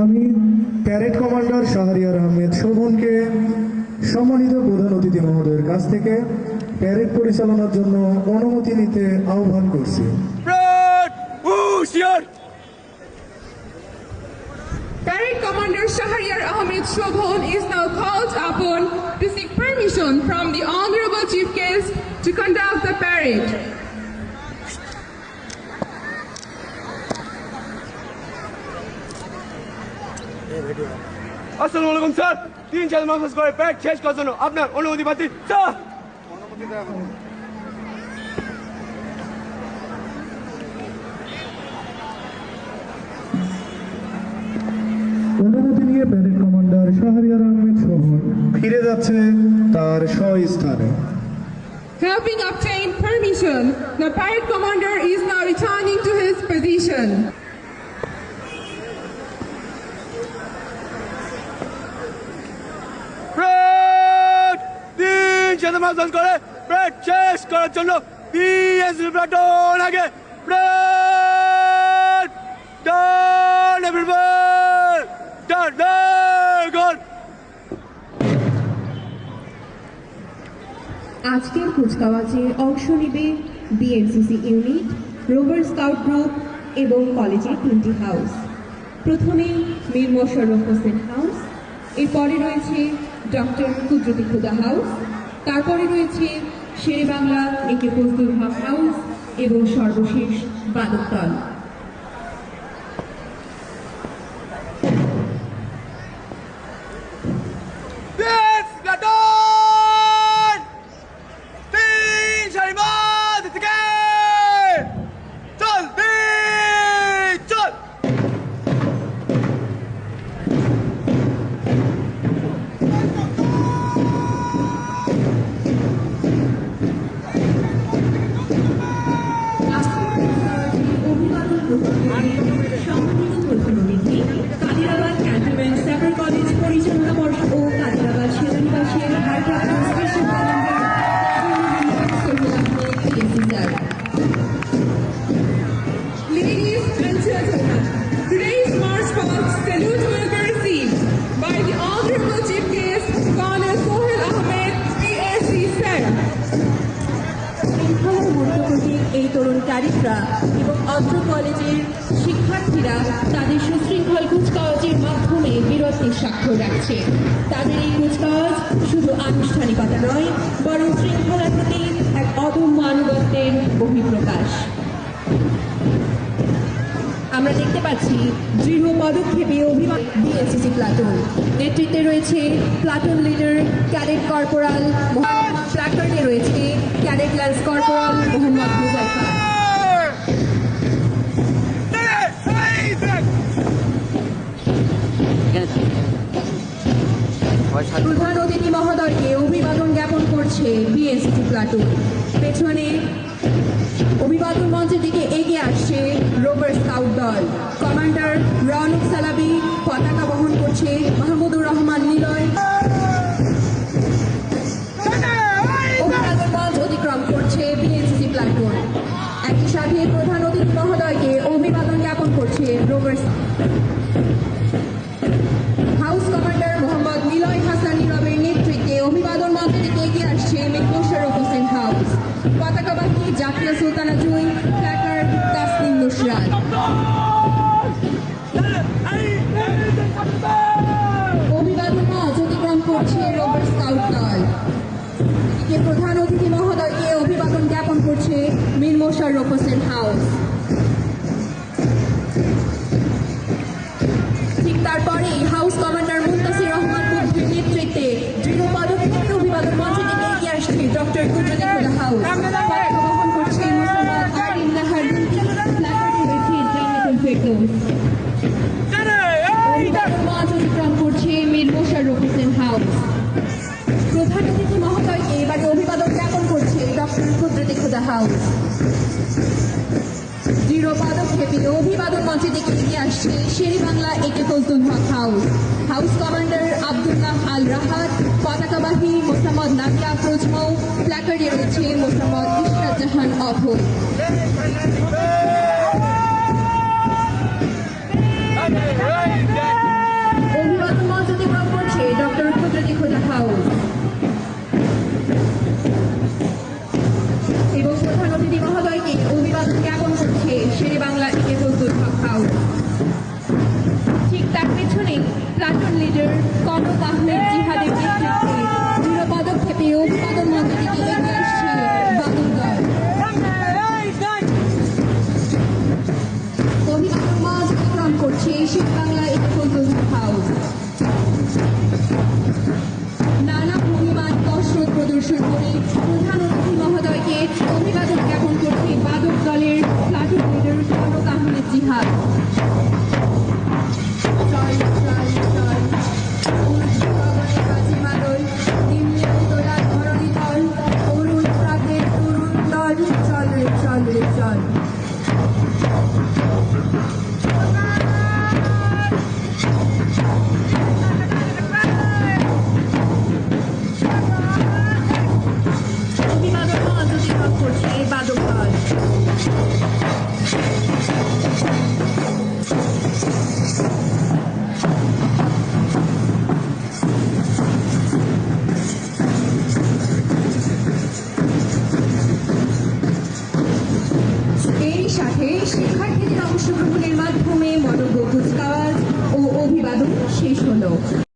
আমি parade commander Shahriar Ahmed শোভনকে সম্মানিত প্রধান অতিথি মহোদয়ের কাছ থেকে প্যারেড পরিচালনার জন্য অনুমতি নিতে আহ্বান করছি। Parade Commander Shahriar Ahmed Shobhon is now called upon to seek permission from the Honorable Chief Guest to conduct the parade. আসসালামু আলাইকুম স্যার, 3-4 মাস করে প্যারেড শেষ করার জন্য আপনার অনুমতি পাচ্ছি স্যার। অনুমতি নিয়ে প্যারেড কমান্ডার শাহরিয়ার আহমেদ শোভন ফিরে যাচ্ছে তার স্বস্থানে। Having obtained permission, the parade commander is now returning to his position. Parade 3-4 মাস করে প্যারেড শেষ করার জন্য বিএসএফ প্লাটুন আগে। প্যারেড ডান এভরিওয়ান, ডান ডান। আজকের কুচকাওয়াজে অংশ নেবে BNCC unit, rover scout group এবং কলেজের 3টি হাউস। প্রথমে মীর মোশাররফ হোসেন হাউস, এরপরে রয়েছে ডক্টর কুদরতি খুদা হাউস, তারপরে রয়েছে শেরে বাংলা একে ফজলুল হক হাউস এবং সর্বশেষ বাদক দল। কাদিরাবাদ ক্যান্টনমেন্ট সেপারেট কলেজ পরিচালনা পর্ষদ ও কাদিরাবাদ সেনানিবাসের ভারপ্রাপ্ত special Ladies and gentlemen, today's march past salute will be received by the Honorable Chief Guest, Colonel Sohail Ahmed, PSC Sir. শৃঙ্খলার মধ্য প্রতীক এই তরুণ ক্যাডেটরা এবং অত্র কলেজের শিক্ষার্থীরা তাদের সুশৃঙ্খল কুচকাওয়াজের মাধ্যমে বীরত্বের স্বাক্ষর রাখছে। তাদের এই কুচকাওয়াজ শুধু আনুষ্ঠানিকতা নয়, বরং শৃঙ্খলার প্রতি এক অদম্য আনুগত্যের বহিঃপ্রকাশ। আমরা দেখতে পাচ্ছি দৃঢ় পদক্ষেপে অভিমান বিএনসিসি প্লাটুন। নেতৃত্বে রয়েছে প্লাটুন লিডার ক্যাডেট কর্পোরাল, প্ল্যাকার্ডে রয়েছে cadet lance corporal Mohammad Huzaifa. প্রধান অতিথি মহোদয়কে অভিবাদন জ্ঞাপন করছে বিএনসিসি প্লাটুন। পেছনে অভিবাদন মঞ্চের দিকে এগিয়ে আসছে রোভার স্কাউট দল। কমান্ডার রওনক সালাবি পতাকা বহন করছে মাহমুদুর রহমান নিলয়। অভিবাদন মঞ্চ অতিক্রম করছে বিএনসিসি প্লাটুন। একই সাথে প্রধান অতিথি মহোদয়কে অভিবাদন জ্ঞাপন করছে rover house commander Mohammad Niloy Hasan নীরবের নেতৃত্বে অভিবাদন মঞ্চের দিকে এগিয়ে আসছে মীর মোশাররফ হোসেন হাউস। পতাকাবাহী জাকিয়া সুলতানা জুই, প্ল্যাকার্ড তাসনিম নুসরাত। অভিবাদন মঞ্চ অতিক্রম করছে রোভার স্কাউট দল। এদিকে প্রধান অতিথি মহোদয়কে অভিবাদন জ্ঞাপন করছে মীর মোশাররফ হোসেন হাউস। ঠিক তারপরেই হাউস কমান্ডার মুনতাসির রহমান বুদ্ধির নেতৃত্বে দৃঢ় পদক্ষেপে অভিবাদন মঞ্চের দিকে এগিয়ে আসছে ডক্টর কুদরতি খুদা হাউস। পতাকা বহন করছে মুসাম্মদ আরিন নাহার, প্ল্যাকার্ডে রয়েছে জান্নাতুল ফেরদৌস। অভিবাদন মঞ্চ অতিক্রম করছে মীর মোশাররফ হোসেন হাউস। প্রধান অতিথি মহোদয়কে এবারে অভিবাদন জ্ঞাপন করছে ডক্টর কুদরতি খুদা হাউস। দৃঢ় পদক্ষেপে অভিবাদন মঞ্চে দিকে এগিয়ে আসছে শেরে বাংলা একে ফজলুল হক house. House commander Abdullah Al Rahat, পতাকাবাহী Mosammat নাবিয়া Afroz মৌ, প্ল্যাকার্ডে রয়েছে মোসাম্মদ ইশরাত জাহান অভয়। Hey! Platoon leader Kanak Ahmed জিহাদের নেতৃত্বে দৃঢ় পদক্ষেপে অভিবাদন মঞ্চ থেকে এগিয়ে আসছে বাদল দল। অভিবাদন মঞ্চ অতিক্রম করছে এশিয়ান বাংলা এক্সক্লুসিভ হাউস। নানা ভঙ্গিমান কসরত প্রদর্শন করে প্রধান অতিথি মহোদয়কে অভিবাদন জ্ঞাপন করছে বাদক দলের প্লাটুন লিডার কনক আহমেদ জিহাদ। অভিবাদন মঞ্চ অতিক্রম করছে বাদক দল। এর সাথে শিক্ষার্থীদের অংশগ্রহণ